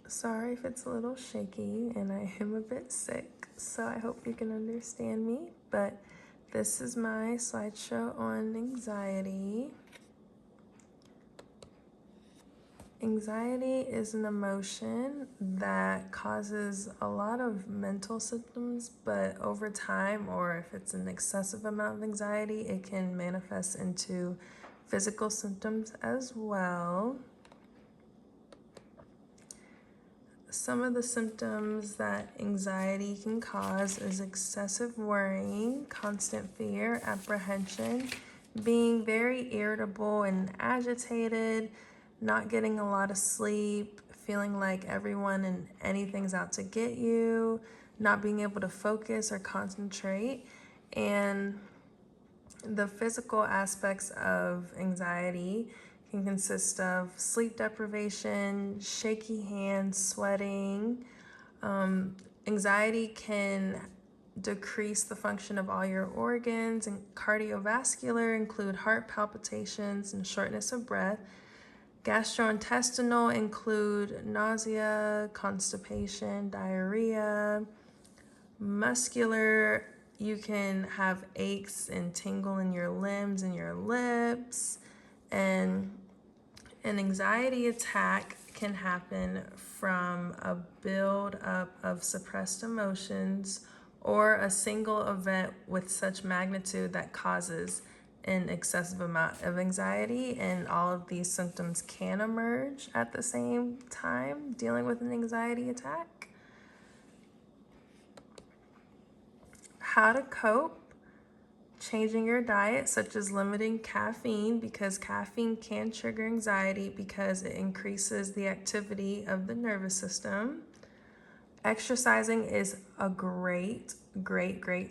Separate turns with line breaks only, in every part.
Sorry if it's a little shaky and I am a bit sick, so I hope you can understand me. But this is my slideshow on anxiety. Anxiety is an emotion that causes a lot of mental symptoms, but over time, or if it's an excessive amount of anxiety, it can manifest into physical symptoms as well. Some of the symptoms that anxiety can cause is excessive worrying, constant fear, apprehension, being very irritable and agitated, not getting a lot of sleep, feeling like everyone and anything's out to get you, not being able to focus or concentrate. And the physical aspects of anxiety can consist of sleep deprivation, shaky hands, sweating. Anxiety can decrease the function of all your organs, and cardiovascular include heart palpitations and shortness of breath. Gastrointestinal include nausea, constipation, diarrhea. Muscular, you can have aches and tingle in your limbs and your lips. And an anxiety attack can happen from a build-up of suppressed emotions or a single event with such magnitude that causes an excessive amount of anxiety, and all of these symptoms can emerge at the same time dealing with an anxiety attack. How to cope: changing your diet, such as limiting caffeine, because caffeine can trigger anxiety because it increases the activity of the nervous system. Exercising is a great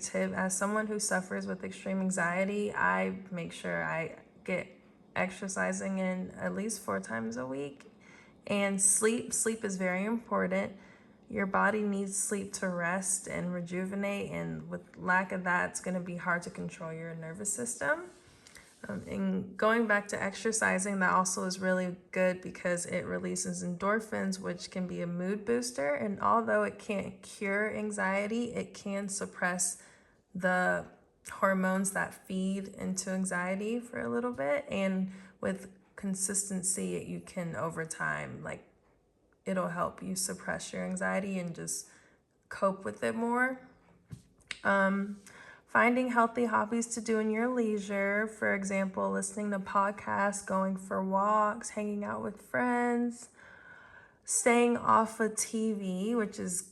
tip. As someone who suffers with extreme anxiety, I make sure I get exercising in at least 4 times a week. And sleep is very important. Your body needs sleep to rest and rejuvenate, and with lack of that, it's going to be hard to control your nervous system. And going back to exercising, that also is really good because it releases endorphins, which can be a mood booster. And although it can't cure anxiety, it can suppress the hormones that feed into anxiety for a little bit. And with consistency, you can, over time, it'll help you suppress your anxiety and just cope with it more. Finding healthy hobbies to do in your leisure. For example, listening to podcasts, going for walks, hanging out with friends. Staying off of TV, which is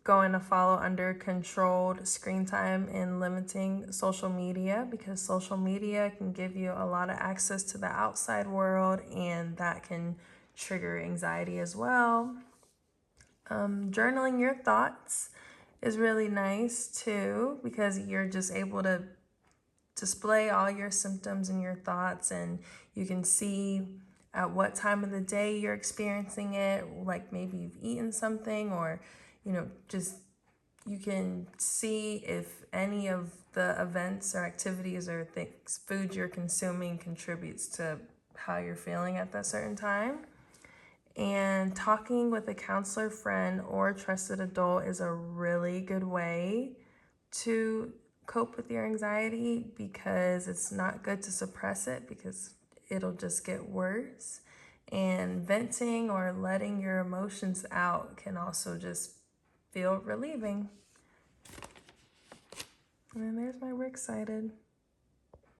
going to follow under controlled screen time, and limiting social media, because social media can give you a lot of access to the outside world, and that can trigger anxiety as well. Journaling your thoughts is really nice too, because you're just able to display all your symptoms and your thoughts, and you can see at what time of the day you're experiencing it, like maybe you've eaten something, or just you can see if any of the events or activities or things, food you're consuming, contributes to how you're feeling at that certain time. And talking with a counselor, friend, or trusted adult is a really good way to cope with your anxiety, because it's not good to suppress it, because it'll just get worse. And venting or letting your emotions out can also just feel relieving. And there's my works cited.